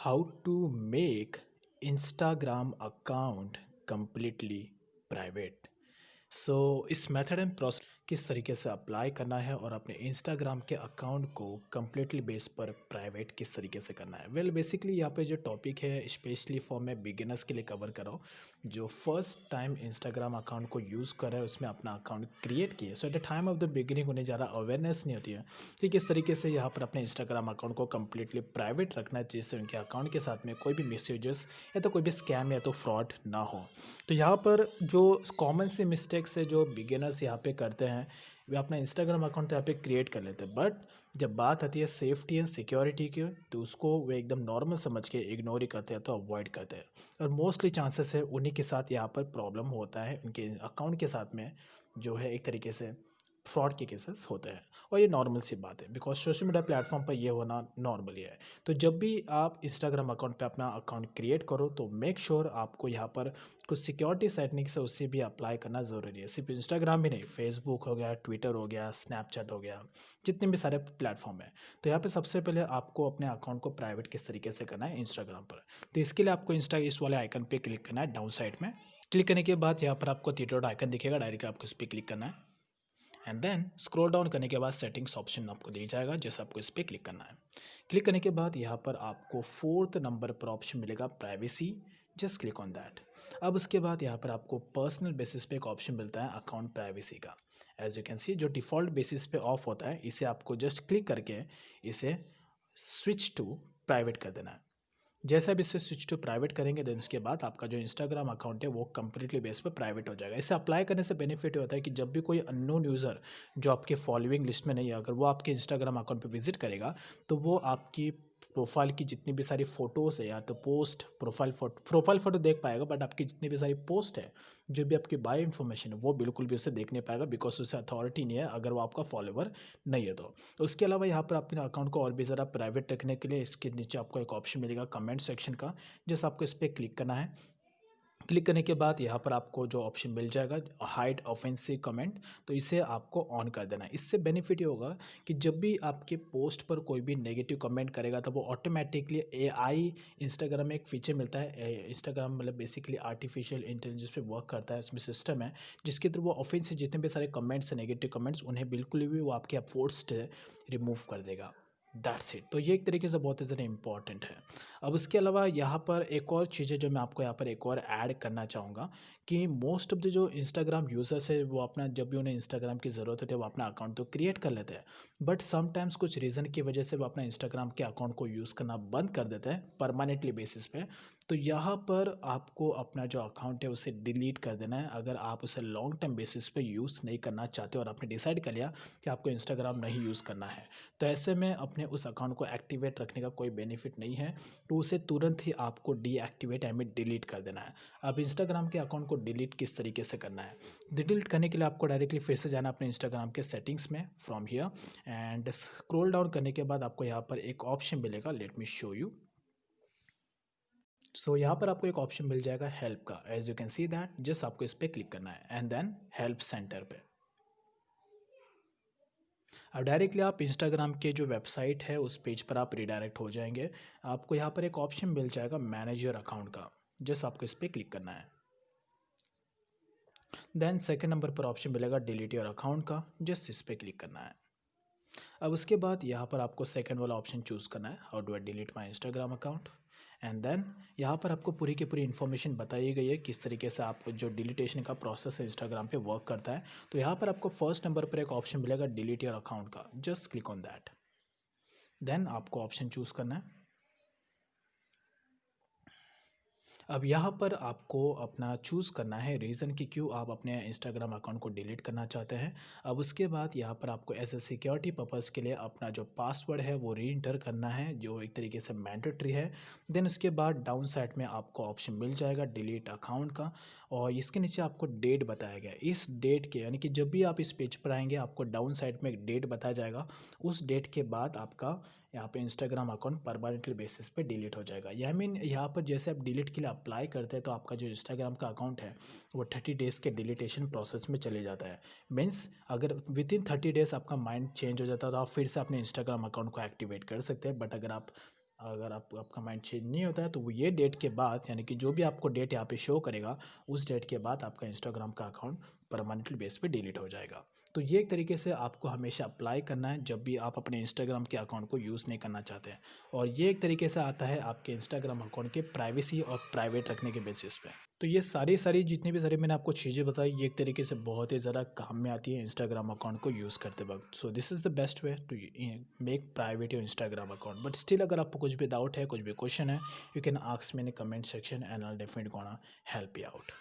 How to make Instagram account completely private. इस method and process किस तरीके से अप्लाई करना है और अपने इंस्टाग्राम के अकाउंट को कम्प्लीटली बेस पर प्राइवेट किस तरीके से करना है। बेसिकली यहाँ पे जो टॉपिक है स्पेशली फॉर मैं बिगिनर्स के लिए कवर कर रहा हूँ जो फर्स्ट टाइम इंस्टाग्राम अकाउंट को यूज़ कर रहे हैं, उसमें अपना अकाउंट क्रिएट किए। At the time of the beginning उन्हें ज़्यादा अवेयरनेस नहीं होती है कि किस तरीके से यहाँ पर अपने इंस्टाग्राम अकाउंट को कम्प्लीटली प्राइवेट रखना है, जिससे उनके अकाउंट के साथ में कोई भी मिसयूजेस या तो कोई भी स्कैम या तो फ्रॉड ना हो। तो यहाँ पर जो कॉमन से मिस्टेक्स है जो बिगिनर्स यहाँ पे करते हैं, वे अपना इंस्टाग्राम अकाउंट यहाँ पे क्रिएट कर लेते हैं, बट जब बात आती है सेफ्टी एंड सिक्योरिटी की तो उसको वे एकदम नॉर्मल समझ के इग्नोर ही करते हैं, तो अवॉइड करते हैं। और मोस्टली चांसेस है उन्हीं के साथ यहाँ पर प्रॉब्लम होता है, उनके अकाउंट के साथ में जो है एक तरीके से फ्रॉड के केसेस होते हैं। और ये नॉर्मल सी बात है बिकॉज सोशल मीडिया प्लेटफॉर्म पर ये होना नॉर्मल ही है। तो जब भी आप इंस्टाग्राम अकाउंट पे अपना अकाउंट क्रिएट करो तो मेक श्योर आपको यहाँ पर कुछ सिक्योरिटी सेटिंग्स है उससे भी अप्लाई करना ज़रूरी है। सिर्फ इंस्टाग्राम भी नहीं, फेसबुक हो गया, ट्विटर हो गया, स्नैपचैट हो गया, जितने भी सारे प्लेटफॉर्म है। तो यहाँ पे सबसे पहले आपको अपने अकाउंट को प्राइवेट किस तरीके से करना है इंस्टाग्राम पर। तो इसके लिए आपको इस वाले आइकन पे क्लिक करना है डाउन साइड में। क्लिक करने के बाद यहाँ पर आपको थ्री डॉट आइकन दिखेगा, डायरेक्ट आपको इस पर क्लिक करना है एंड देन स्क्रॉल डाउन करने के बाद सेटिंग्स ऑप्शन आपको दी जाएगा, जैसे आपको इस पर क्लिक करना है। क्लिक करने के बाद यहाँ पर आपको फोर्थ नंबर पर ऑप्शन मिलेगा privacy, just click on that. अब उसके बाद यहाँ पर आपको पर्सनल बेसिस पे एक ऑप्शन मिलता है अकाउंट प्राइवेसी का। एज यू कैन सी जो डिफ़ॉल्ट बेसिस पे ऑफ होता है, इसे आपको जस्ट क्लिक करके इसे स्विच टू प्राइवेट कर देना है। जैसे आप इससे स्विच टू प्राइवेट करेंगे देन उसके बाद आपका जो इंस्टाग्राम अकाउंट है वो कम्प्लीटली बेस पर प्राइवेट हो जाएगा। इसे अप्लाई करने से बेनिफिट होता है कि जब भी कोई अननोन यूज़र जो आपके फॉलोइंग लिस्ट में नहीं है, अगर वो आपके इंस्टाग्राम अकाउंट पे विजिट करेगा तो वो आपकी प्रोफाइल की जितनी भी सारी फ़ोटोज़ है या तो पोस्ट प्रोफाइल फ़ोटो देख पाएगा, बट आपकी जितनी भी सारी पोस्ट है, जो भी आपकी बायो इन्फॉर्मेशन है, वो बिल्कुल भी उसे देख नहीं पाएगा बिकॉज उसे अथॉरिटी नहीं है अगर वो आपका फॉलोवर नहीं है तो। उसके अलावा यहाँ पर अपने अकाउंट को और भी ज़रा प्राइवेट रखने के लिए इसके नीचे आपको एक ऑप्शन मिलेगा कमेंट सेक्शन का, जैसे आपको इस पर क्लिक करना है। क्लिक करने के बाद यहाँ पर आपको जो ऑप्शन मिल जाएगा हाइड ऑफेंसिव कमेंट, तो इसे आपको ऑन कर देना है। इससे बेनिफिट ये होगा कि जब भी आपके पोस्ट पर कोई भी नेगेटिव कमेंट करेगा तो वो ऑटोमेटिकली एआई, इंस्टाग्राम में एक फीचर मिलता है, इंस्टाग्राम मतलब बेसिकली आर्टिफिशियल इंटेलिजेंस पे वर्क करता है, उसमें सिस्टम है जिसके थ्रू वो ऑफेंसिव जितने भी सारे कमेंट्स हैं, नेगेटिव कमेंट्स, उन्हें बिल्कुल भी वो आपके पोस्ट रिमूव कर देगा। That's it. तो ये एक तरीके से बहुत ही ज़्यादा इंपॉर्टेंट है। अब उसके अलावा यहाँ पर एक और चीज़ है जो मैं आपको यहाँ पर एक और ऐड करना चाहूँगा कि मोस्ट ऑफ द जो इंस्टाग्राम यूज़र्स है वो अपना जब भी उन्हें इंस्टाग्राम की ज़रूरत होती है वो अपना अकाउंट तो क्रिएट कर लेते हैं, बट समटाइम्स कुछ रीज़न की वजह से वो अपना इंस्टाग्राम के अकाउंट को यूज़ करना बंद कर देते हैं परमानेंटली बेसिस पे। तो यहाँ पर आपको अपना जो अकाउंट है उसे डिलीट कर देना है अगर आप उसे लॉन्ग टर्म बेसिस पे यूज़ नहीं करना चाहते और आपने डिसाइड कर लिया कि आपको इंस्टाग्राम नहीं यूज़ करना है। तो ऐसे में अपने उस अकाउंट को एक्टिवेट रखने का कोई बेनिफिट नहीं है, तो उसे तुरंत ही आपको डीएक्टिवेट आई मीन डिलीट कर देना है। अब इंस्टाग्राम के अकाउंट को डिलीट किस तरीके से करना है, डिलीट करने के लिए आपको डायरेक्टली फिर से जाना अपने इंस्टाग्राम के सेटिंग्स में from here and scroll down करने के बाद आपको यहाँ पर एक ऑप्शन मिलेगा, लेट मी शो यू। यहाँ पर आपको एक ऑप्शन मिल जाएगा हेल्प का, as you can see that, just आपको इस पर क्लिक करना है एंड देन हेल्प सेंटर पे। अब डायरेक्टली आप इंस्टाग्राम के जो वेबसाइट है उस पेज पर आप रिडायरेक्ट हो जाएंगे। आपको यहाँ पर एक ऑप्शन मिल जाएगा मैनेज योर अकाउंट का, जस्ट आपको इस पर क्लिक करना है। देन सेकंड नंबर पर ऑप्शन मिलेगा डिलीट योर अकाउंट का, जस्ट इस पर क्लिक करना है। अब उसके बाद यहाँ पर आपको सेकंड वाला ऑप्शन चूज़ करना है, how do I delete my Instagram account. And then यहाँ पर आपको पूरी की पूरी इन्फॉर्मेशन बताई गई है किस तरीके से आप जो डिलीटेशन का प्रोसेस है इंस्टाग्राम पे वर्क करता है। तो यहाँ पर आपको फर्स्ट नंबर पर एक ऑप्शन मिलेगा डिलीट योर अकाउंट का, just click on that. Then आपको ऑप्शन चूज़ करना है। अब यहाँ पर आपको अपना चूज़ करना है रीज़न कि क्यों आप अपने इंस्टाग्राम अकाउंट को डिलीट करना चाहते हैं। अब उसके बाद यहाँ पर आपको एज ए सिक्योरिटी पर्पज़ के लिए अपना जो पासवर्ड है वो री इंटर करना है, जो एक तरीके से मैंडेटरी है। देन उसके बाद डाउन साइड में आपको ऑप्शन मिल जाएगा डिलीट अकाउंट का, और इसके नीचे आपको डेट बताया गया है। इस डेट के यानी कि जब भी आप इस पेज पर आएंगे आपको डाउन साइड में एक डेट बताया जाएगा, उस डेट के बाद आपका यहाँ पे इंस्टाग्राम अकाउंट परमानेंटली बेसिस पे डिलीट हो जाएगा। यह मीन यहाँ पर जैसे आप डिलीट के लिए अप्लाई करते हैं तो आपका जो इंस्टाग्राम का अकाउंट है वो 30 डेज़ के डिलीटेशन प्रोसेस में चले जाता है। मीन्स अगर विद इन 30 डेज़ आपका माइंड चेंज हो जाता है तो आप फिर से अपने इंस्टाग्राम अकाउंट को एक्टिवेट कर सकते हैं, बट अगर आप अगर आपका माइंड चेंज नहीं होता है तो वो ये डेट के बाद, यानी कि जो भी आपको डेट यहाँ पे शो करेगा उस डेट के बाद आपका इंस्टाग्राम का अकाउंट परमानेंटली बेस पे डिलीट हो जाएगा। तो ये एक तरीके से आपको हमेशा अप्लाई करना है जब भी आप अपने इंस्टाग्राम के अकाउंट को यूज़ नहीं करना चाहते हैं। और ये एक तरीके से आता है आपके इंस्टाग्राम अकाउंट के प्राइवेसी और प्राइवेट रखने के बेसिस पे। तो ये सारी सारी जितनी भी सारी मैंने आपको चीज़ें बताई, ये एक तरीके से बहुत ही ज़्यादा काम में आती है इंस्टाग्राम अकाउंट को यूज़ करते वक्त। So this is the best way to make private your Instagram account. But still अगर आपको कुछ भी डाउट है, कुछ भी क्वेश्चन है, you can ask me in comment section and I will definitely gonna help you out.